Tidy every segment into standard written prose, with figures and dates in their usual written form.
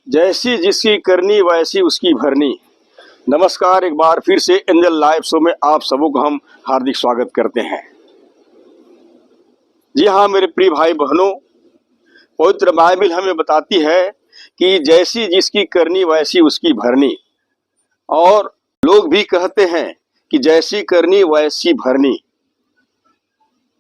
जैसी जिसकी करनी वैसी उसकी भरनी। नमस्कार, एक बार फिर से एंजल लाइव शो में आप सबों को हम हार्दिक स्वागत करते हैं। जी हाँ मेरे प्रिय भाई बहनों, पवित्र बाइबल हमें बताती है कि जैसी जिसकी करनी वैसी उसकी भरनी। और लोग भी कहते हैं कि जैसी करनी वैसी भरनी।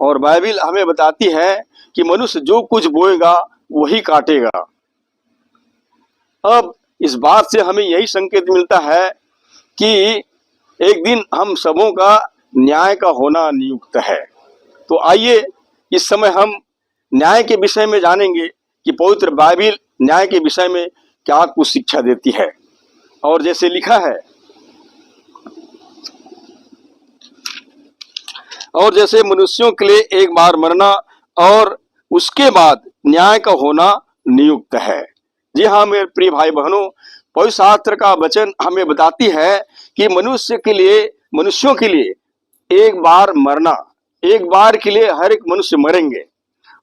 और बाइबल हमें बताती है कि मनुष्य जो कुछ बोएगा वही काटेगा। अब इस बात से हमें यही संकेत मिलता है कि एक दिन हम सबों का न्याय का होना नियुक्त है। तो आइए इस समय हम न्याय के विषय में जानेंगे कि पवित्र बाइबल न्याय के विषय में क्या कुछ शिक्षा देती है। और जैसे लिखा है, और जैसे मनुष्यों के लिए एक बार मरना और उसके बाद न्याय का होना नियुक्त है। जी हाँ मेरे प्रिय भाई बहनों, पवित्र शास्त्र का वचन हमें बताती है कि मनुष्यों के लिए एक बार मरना, एक बार के लिए हर एक मनुष्य मरेंगे।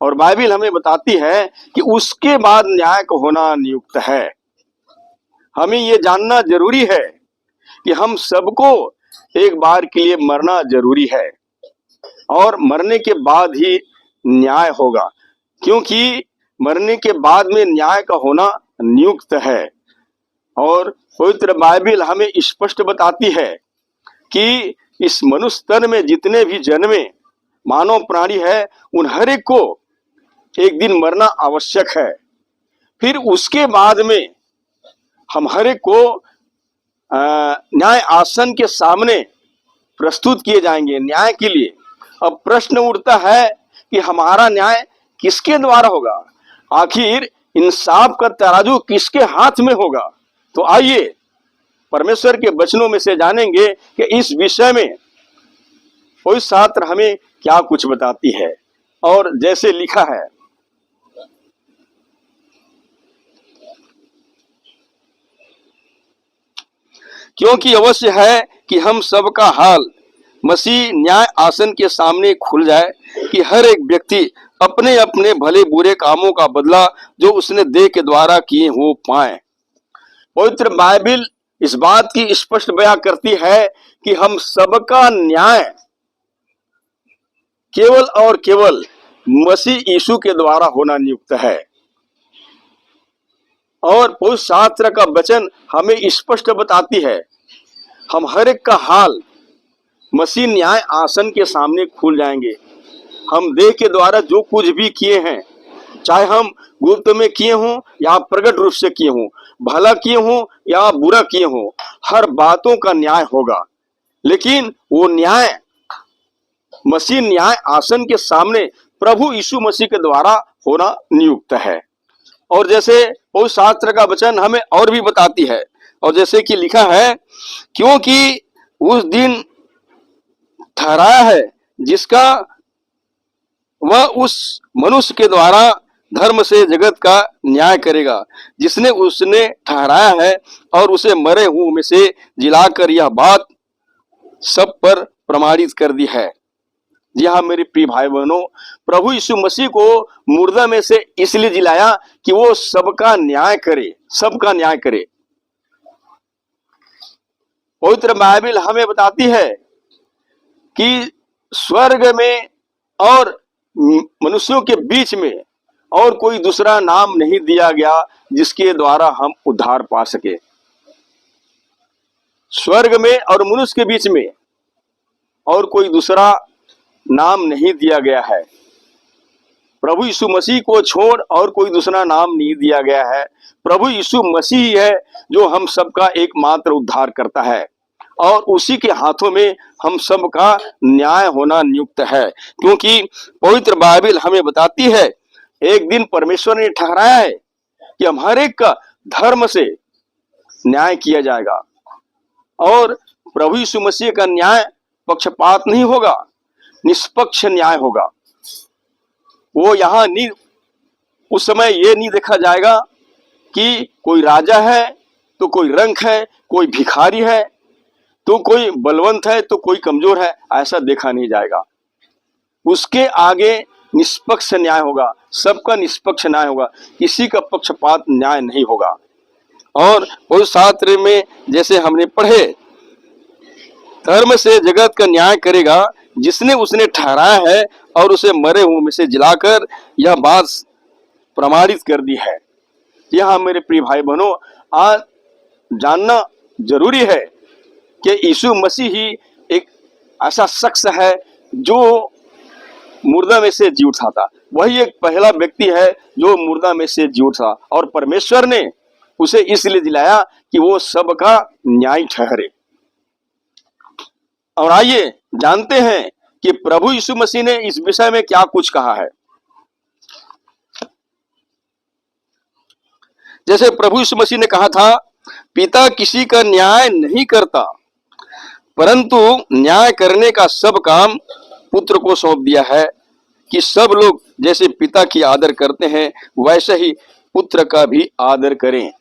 और बाइबल हमें बताती है कि उसके बाद न्याय का होना नियुक्त है। हमें ये जानना जरूरी है कि हम सबको एक बार के लिए मरना जरूरी है और मरने के बाद ही न्याय होगा, क्योंकि मरने के बाद में न्याय का होना नियुक्त है। और पवित्र बाइबल हमें स्पष्ट बताती है कि इस मनुष्य तन में जितने भी जन्मे मानव प्राणी है उन हर एक को एक दिन मरना आवश्यक है। फिर उसके बाद में हम हर एक को न्याय आसन के सामने प्रस्तुत किए जाएंगे न्याय के लिए। अब प्रश्न उठता है कि हमारा न्याय किसके द्वारा होगा, आखिर इंसाफ का तराजू किसके हाथ में होगा। तो आइए परमेश्वर के वचनों में से जानेंगे कि इस विषय में पवित्र शास्त्र हमें क्या कुछ बताती है। और जैसे लिखा है, क्योंकि अवश्य है कि हम सबका हाल मसीह न्याय आसन के सामने खुल जाए कि हर एक व्यक्ति अपने अपने भले बुरे कामों का बदला जो उसने देह के द्वारा किए हो पाए। पवित्र बाइबल इस बात की स्पष्ट बयान करती है कि हम सबका न्याय केवल और केवल मसीह यीशु के द्वारा होना नियुक्त है। और पवित्र शास्त्र का वचन हमें स्पष्ट बताती है हम हर एक का हाल मसीह न्याय आसन के सामने खुल जाएंगे। हम देह के द्वारा जो कुछ भी किए हैं, चाहे हम गुप्त में किए हों या प्रकट रूप से किए हों, भला किए हों या बुरा किए हों, हर बातों का न्याय होगा। लेकिन वो न्याय मसीह न्याय आसन के सामने प्रभु यीशु मसीह के द्वारा होना नियुक्त है। और जैसे पवित्र शास्त्र का वचन हमें और भी बताती है, और जैसे कि लिखा है, क्योंकि उस दिन ठहराया है जिसका वह उस मनुष्य के द्वारा धर्म से जगत का न्याय करेगा, जिसने उसने ठहराया है और उसे मरे हुए में से जिलाकर यह बात सब पर प्रमाणित कर दी है। जी हाँ मेरे प्रिय भाई बहनों, प्रभु यीशु मसीह को मुर्दा में से इसलिए जिलाया कि वो सबका न्याय करे, सबका न्याय करे। पवित्र बाइबल हमें बताती है कि स्वर्ग में और मनुष्यों के बीच में और कोई दूसरा नाम नहीं दिया गया जिसके द्वारा हम उद्धार पा सके। स्वर्ग में और मनुष्य के बीच में और कोई दूसरा नाम नहीं दिया गया है। प्रभु यीशु मसीह को छोड़ और कोई दूसरा नाम नहीं दिया गया है। प्रभु यीशु मसीह है जो हम सबका एकमात्र उद्धार करता है, और उसी के हाथों में हम सब का न्याय होना नियुक्त है। क्योंकि पवित्र बाइबल हमें बताती है एक दिन परमेश्वर ने ठहराया है कि हम हर एक का धर्म से न्याय किया जाएगा। और प्रभु यीशु मसीह का न्याय पक्षपात नहीं होगा, निष्पक्ष न्याय होगा। वो यहाँ नहीं, उस समय ये नहीं देखा जाएगा कि कोई राजा है तो कोई रंक है, कोई भिखारी है तो कोई बलवंत है तो कोई कमजोर है, ऐसा देखा नहीं जाएगा। उसके आगे निष्पक्ष न्याय होगा, सबका निष्पक्ष न्याय होगा, किसी का पक्षपात न्याय नहीं होगा। और पवित्र शास्त्र में जैसे हमने पढ़े, धर्म से जगत का न्याय करेगा जिसने उसने ठहराया है और उसे मरे हुए में से जिलाकर यह बात प्रमाणित कर दी है। यहाँ मेरे प्रिय भाई बहनों, आज जानना जरूरी है कि यीशु मसीह ही एक ऐसा शख्स है जो मुर्दा में से जी उठा था। वही एक पहला व्यक्ति है जो मुर्दा में से जी उठा, और परमेश्वर ने उसे इसलिए दिलाया कि वो सबका न्याय ठहरे। और आइए जानते हैं कि प्रभु यीशु मसीह ने इस विषय में क्या कुछ कहा है। जैसे प्रभु यीशु मसीह ने कहा था, पिता किसी का न्याय नहीं करता, परंतु न्याय करने का सब काम पुत्र को सौंप दिया है, कि सब लोग जैसे पिता की आदर करते हैं वैसे ही पुत्र का भी आदर करें।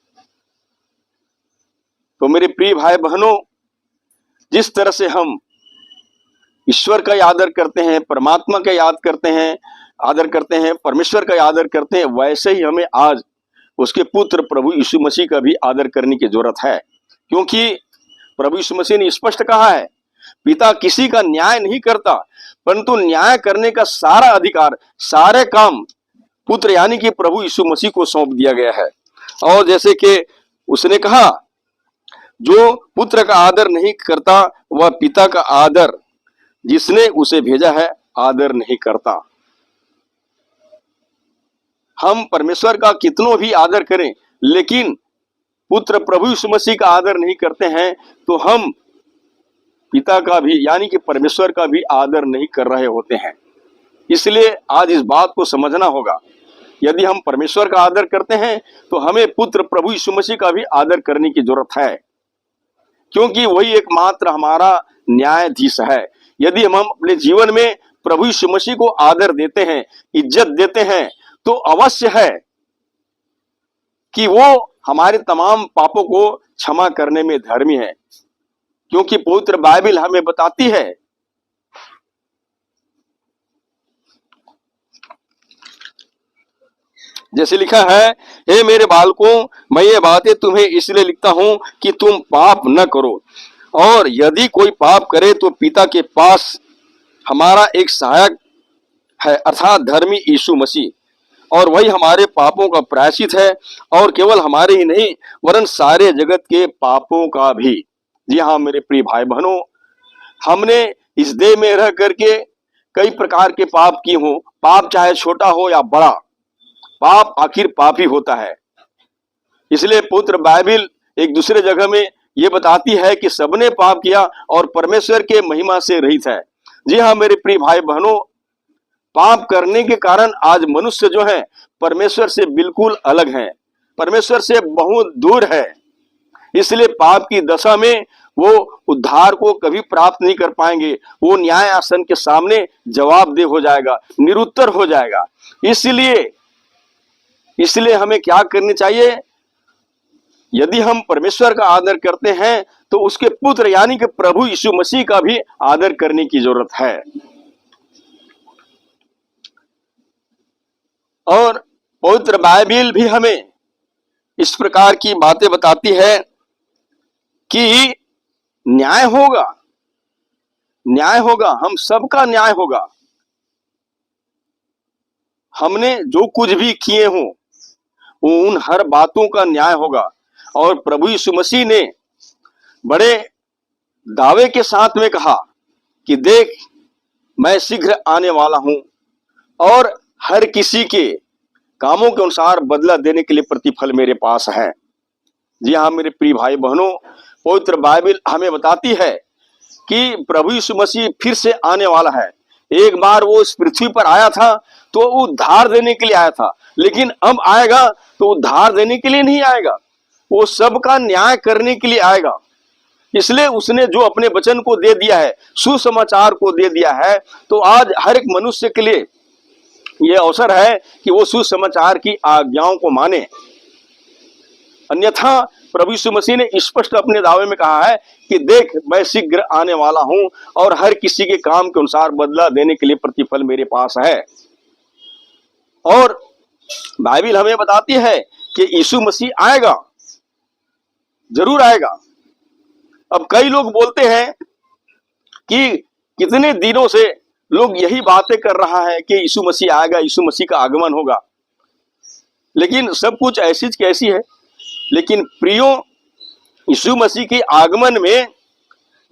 तो मेरे प्रिय भाई बहनों, जिस तरह से हम ईश्वर का आदर करते हैं, परमात्मा का याद करते हैं, आदर करते हैं, परमेश्वर का आदर करते हैं, वैसे ही हमें आज उसके पुत्र प्रभु यीशु मसीह का भी आदर करने की जरूरत है। क्योंकि प्रभु यीशु मसीह ने स्पष्ट कहा है, पिता किसी का न्याय नहीं करता, परंतु न्याय करने का सारा अधिकार, सारे काम पुत्र यानी कि प्रभु यीशु मसीह को सौंप दिया गया है। और जैसे कि उसने कहा, जो पुत्र का आदर नहीं करता वह पिता का आदर जिसने उसे भेजा है आदर नहीं करता। हम परमेश्वर का कितनों भी आदर करें, लेकिन पुत्र प्रभु यीशु मसीह का आदर नहीं करते हैं, तो हम पिता का भी यानी कि परमेश्वर का भी आदर नहीं कर रहे होते हैं। इसलिए आज इस बात को समझना होगा, यदि हम परमेश्वर का आदर करते हैं तो हमें पुत्र प्रभु यीशु मसीह का भी आदर करने की जरूरत है, क्योंकि वही एकमात्र हमारा न्यायाधीश है। यदि हम अपने जीवन में प्रभु यीशु मसीह को आदर देते हैं, इज्जत देते हैं, तो अवश्य है कि वो हमारे तमाम पापों को क्षमा करने में धर्मी है, क्योंकि पवित्र बाइबल हमें बताती है जैसे लिखा है, हे मेरे बालकों, मैं ये बातें तुम्हें इसलिए लिखता हूं कि तुम पाप न करो, और यदि कोई पाप करे तो पिता के पास हमारा एक सहायक है, अर्थात धर्मी यीशु मसीह, और वही हमारे पापों का प्रायश्चित है, और केवल हमारे ही नहीं वरन सारे जगत के पापों का भी। जी हाँ मेरे प्रिय भाई बहनों, हमने इस देह में रह करके कई प्रकार के पाप किए हों, पाप चाहे छोटा हो या बड़ा, पाप आखिर पाप ही होता है। इसलिए पवित्र बाइबल एक दूसरे जगह में ये बताती है कि सबने पाप किया और परमेश्वर के महिमा से रहित है। जी हाँ मेरे प्रिय भाई बहनों, पाप करने के कारण आज मनुष्य जो है परमेश्वर से बिल्कुल अलग है, परमेश्वर से बहुत दूर है। इसलिए पाप की दशा में वो उद्धार को कभी प्राप्त नहीं कर पाएंगे, वो न्याय आसन के सामने जवाबदेह हो जाएगा, निरुत्तर हो जाएगा। इसलिए हमें क्या करनी चाहिए, यदि हम परमेश्वर का आदर करते हैं तो उसके पुत्र यानी कि प्रभु यीशु मसीह का भी आदर करने की जरूरत है। और पवित्र बाइबल भी हमें इस प्रकार की बातें बताती है कि न्याय होगा, न्याय होगा, हम सबका न्याय होगा। हमने जो कुछ भी किए हों उन हर बातों का न्याय होगा। और प्रभु यीशु मसीह ने बड़े दावे के साथ में कहा कि देख मैं शीघ्र आने वाला हूं और हर किसी के कामों के अनुसार बदला देने के लिए प्रतिफल मेरे पास है। जी हाँ मेरे प्रिय भाई बहनों, पवित्र बाइबल हमें बताती है कि प्रभु यीशु मसीह फिर से आने वाला है। एक बार वो इस पृथ्वी पर आया था तो उद्धार देने के लिए आया था, लेकिन अब आएगा तो उद्धार देने के लिए नहीं आएगा, वो सबका न्याय करने के लिए आएगा। इसलिए उसने जो अपने वचन को दे दिया है, सुसमाचार को दे दिया है, तो आज हर एक मनुष्य के लिए यह अवसर है कि वो सुसमाचार की आज्ञाओं को माने। अन्यथा प्रभु यीशु मसीह ने स्पष्ट अपने दावे में कहा है कि देख मैं शीघ्र आने वाला हूं और हर किसी के काम के अनुसार बदला देने के लिए प्रतिफल मेरे पास है। और बाइबल हमें बताती है कि यीशु मसीह आएगा जरूर आएगा। अब कई लोग बोलते हैं कि कितने दिनों से लोग यही बातें कर रहा है कि यीशु मसीह आएगा, यीशु मसीह का आगमन होगा, लेकिन सब कुछ ऐसी कैसी है। लेकिन प्रियो, यीशु मसीह के आगमन में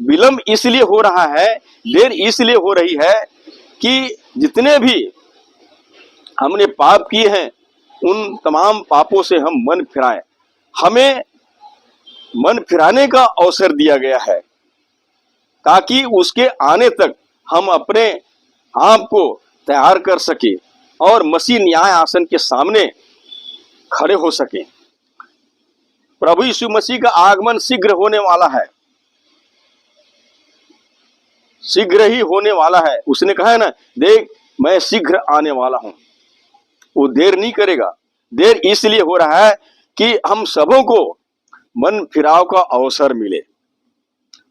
विलंब इसलिए हो रहा है, देर इसलिए हो रही है कि जितने भी हमने पाप किए हैं उन तमाम पापों से हम मन फिराएं। हमें मन फिराने का अवसर दिया गया है ताकि उसके आने तक हम अपने आप को तैयार कर सके और मसीह न्याय आसन के सामने खड़े हो सके। प्रभु यीशु मसीह का आगमन शीघ्र होने वाला है, शीघ्र ही होने वाला है। उसने कहा है ना, देख मैं शीघ्र आने वाला हूं। वो देर नहीं करेगा। देर इसलिए हो रहा है कि हम सबों को मन फिराव का अवसर मिले।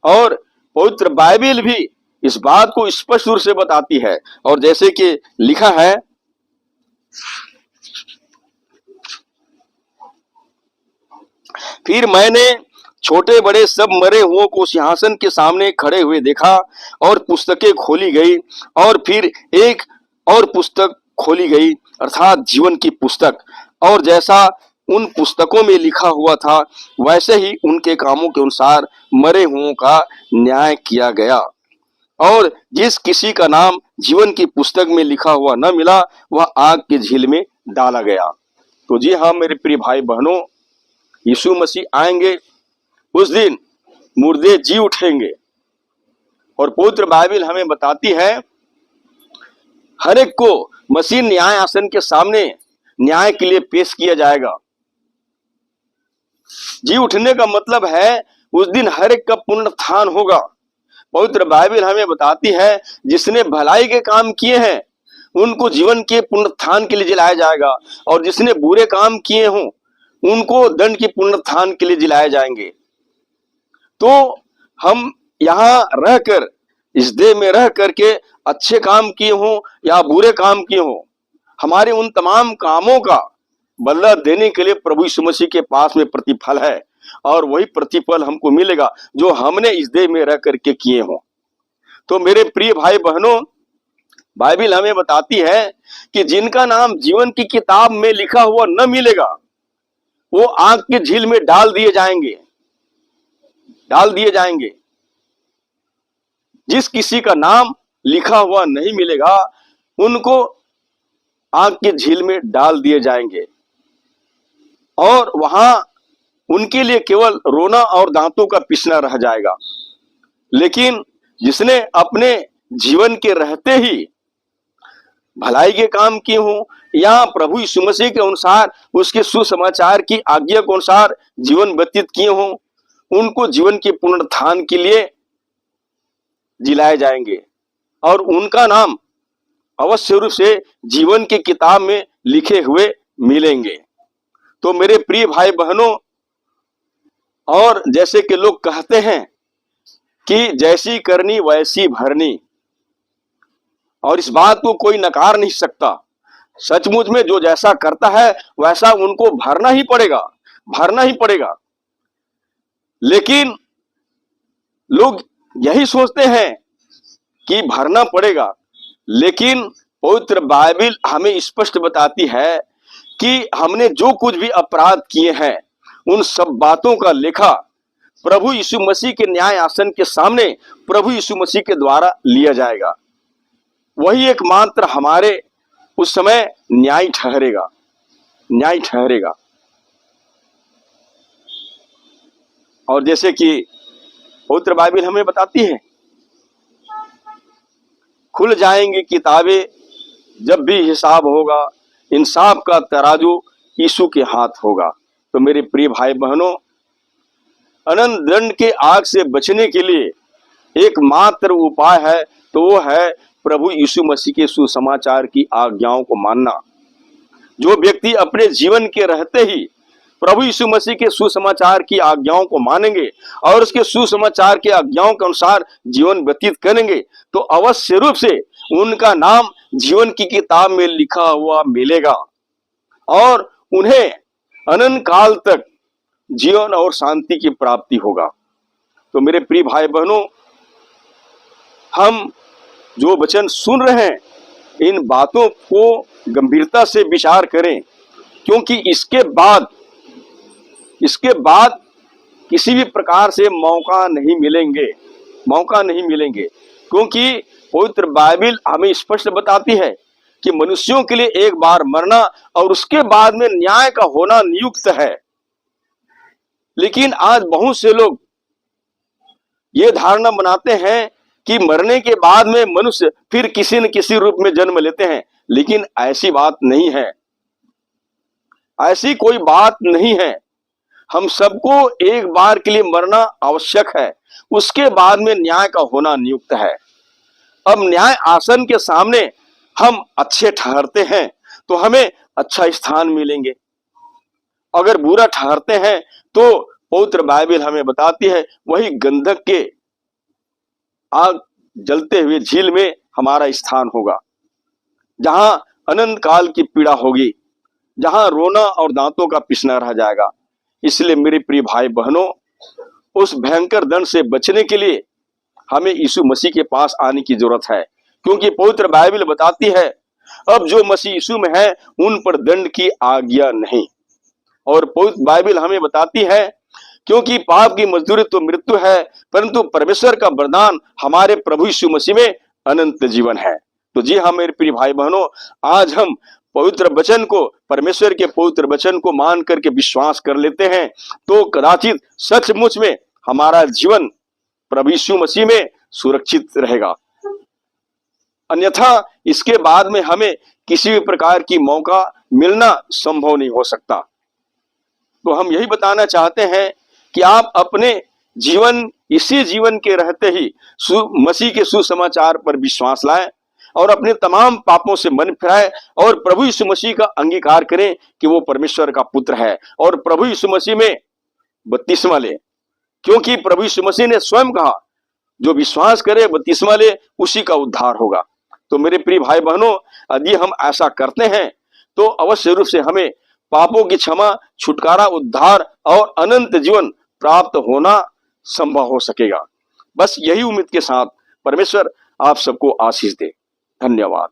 और पवित्र बाइबल भी इस बात को स्पष्ट रूप से बताती है। और जैसे कि लिखा है, फिर मैंने छोटे बड़े सब मरे हुओं को सिंहासन के सामने खड़े हुए देखा और पुस्तकें खोली गई, और फिर एक और पुस्तक खोली गई अर्थात जीवन की पुस्तक। और जैसा उन पुस्तकों में लिखा हुआ था वैसे ही उनके कामों के अनुसार मरे हुओं का न्याय किया गया। और जिस किसी का नाम जीवन की पुस्तक में लिखा हुआ न मिला वह आग की झील में डाला गया। तो जी हाँ मेरे प्रिय भाई बहनों, यीशु मसीह आएंगे, उस दिन मुर्दे जी उठेंगे। और पवित्र बाइबल हमें बताती है हर एक को मसीह न्याय आसन के सामने न्याय के लिए पेश किया जाएगा। जी उठने का मतलब है उस दिन हर एक का पुनरुत्थान होगा। पवित्र बाइबल हमें बताती है जिसने भलाई के काम किए हैं उनको जीवन के पुनरुत्थान के लिए जिलाया जाएगा, और जिसने बुरे काम किए हों उनको दंड के पुनरुत्थान के लिए जिलाए जाएंगे। तो हम यहाँ रहकर, इस देह में रह करके अच्छे काम किए हों या बुरे काम किए हों, हमारे उन तमाम कामों का बदला देने के लिए प्रभु यीशु मसीह के पास में प्रतिफल है, और वही प्रतिफल हमको मिलेगा जो हमने इस देह में रह करके किए हों। तो मेरे प्रिय भाई बहनों, बाइबल हमें बताती है कि जिनका नाम जीवन की किताब में लिखा हुआ न मिलेगा वो आग की झील में डाल दिए जाएंगे, डाल दिए जाएंगे। जिस किसी का नाम लिखा हुआ नहीं मिलेगा उनको आग की झील में डाल दिए जाएंगे, और वहां उनके लिए केवल रोना और दांतों का पिसना रह जाएगा। लेकिन जिसने अपने जीवन के रहते ही भलाई के काम किए हों या प्रभु यीशु मसीह के अनुसार उसके सुसमाचार की आज्ञा के अनुसार जीवन व्यतीत किए हों, उनको जीवन के पुनरुत्थान के लिए जिलाए जाएंगे, और उनका नाम अवश्य रूप से जीवन की किताब में लिखे हुए मिलेंगे। तो मेरे प्रिय भाई बहनों, और जैसे कि लोग कहते हैं कि जैसी करनी वैसी भरनी, और इस बात को कोई नकार नहीं सकता। सचमुच में जो जैसा करता है वैसा उनको भरना ही पड़ेगा, भरना ही पड़ेगा। लेकिन लोग यही सोचते हैं कि भरना पड़ेगा, लेकिन पवित्र बाइबल हमें स्पष्ट बताती है कि हमने जो कुछ भी अपराध किए हैं उन सब बातों का लेखा प्रभु यीशु मसीह के न्याय आसन के सामने प्रभु यीशु मसीह के द्वारा लिया जाएगा। वही एकमात्र हमारे उस समय न्याय ठहरेगा, न्याय ठहरेगा। और जैसे कि पवित्र बाइबल हमें बताती है, खुल जाएंगी किताबें जब भी हिसाब होगा, इंसाफ का तराजू यीशु के हाथ होगा। तो मेरे प्रिय भाई बहनों, अनंत दंड के आग से बचने के लिए एकमात्र उपाय है, तो वो है प्रभु यीशु मसीह के सुसमाचार की आज्ञाओं को मानना। जो व्यक्ति अपने जीवन के रहते ही प्रभु यीशु मसीह के सुसमाचार की आज्ञाओं को मानेंगे और उसके सुसमाचार के आज्ञाओं के अनुसार जीवन व्यतीत करेंगे, तो अवश्य रूप से उनका नाम जीवन की किताब में लिखा हुआ मिलेगा, और उन्हें अनंत काल तक जीवन और शांति की प्राप्ति होगा। तो मेरे प्रिय भाई बहनों, हम जो वचन सुन रहे हैं, इन बातों को गंभीरता से विचार करें, क्योंकि इसके बाद किसी भी प्रकार से मौका नहीं मिलेंगे, क्योंकि पवित्र बाइबल हमें स्पष्ट बताती है कि मनुष्यों के लिए एक बार मरना और उसके बाद में न्याय का होना नियुक्त है। लेकिन आज बहुत से लोग ये धारणा बनाते हैं कि मरने के बाद में मनुष्य फिर किसी न किसी रूप में जन्म लेते हैं, लेकिन ऐसी बात नहीं है, ऐसी कोई बात नहीं है। हम सबको एक बार के लिए मरना आवश्यक है, उसके बाद में न्याय का होना नियुक्त है। अब न्याय आसन के सामने हम अच्छे ठहरते हैं तो हमें अच्छा स्थान मिलेंगे, अगर बुरा ठहरते हैं तो पवित्र बाइबल हमें बताती है वही गंधक के आग जलते हुए झील में हमारा स्थान होगा, जहां अनंत काल की पीड़ा होगी, जहां रोना और दांतों का पिसना रह जाएगा। इसलिए मेरे प्रिय भाई बहनों, उस भयंकर दंड से बचने के लिए हमें यीशु मसीह के पास आने की जरूरत है, क्योंकि पवित्र बाइबल बताती है अब जो मसीह यीशु में है उन पर दंड की आज्ञा नहीं। और पवित्र बाइबल हमें बताती है क्योंकि पाप की मजदूरी तो मृत्यु है, परंतु परमेश्वर का वरदान हमारे प्रभु यीशु मसीह में अनंत जीवन है। तो जी हाँ मेरे प्रिय भाई बहनों, आज हम पवित्र वचन को, परमेश्वर के पवित्र वचन को मान करके विश्वास कर लेते हैं तो कदाचित सचमुच में हमारा जीवन प्रभु यीशु मसीह में सुरक्षित रहेगा। अन्यथा इसके बाद में हमें किसी भी प्रकार की मौका मिलना संभव नहीं हो सकता। तो हम यही बताना चाहते हैं कि आप अपने जीवन, इसी जीवन के रहते ही मसीह के सुसमाचार पर विश्वास लाएं और अपने तमाम पापों से मन फिराएं और प्रभु यीशु मसीह का अंगीकार करें कि वो परमेश्वर का पुत्र है, और प्रभु यीशु मसीह में बपतिस्मा ले, क्योंकि प्रभु यीशु मसीह ने स्वयं कहा जो विश्वास करे बपतिस्मा ले उसी का उद्धार होगा। तो मेरे प्रिय भाई बहनों, यदि हम ऐसा करते हैं तो अवश्य रूप से हमें पापों की क्षमा, छुटकारा, उद्धार और अनंत जीवन प्राप्त होना संभव हो सकेगा। बस यही उम्मीद के साथ परमेश्वर आप सबको आशीष दे। धन्यवाद।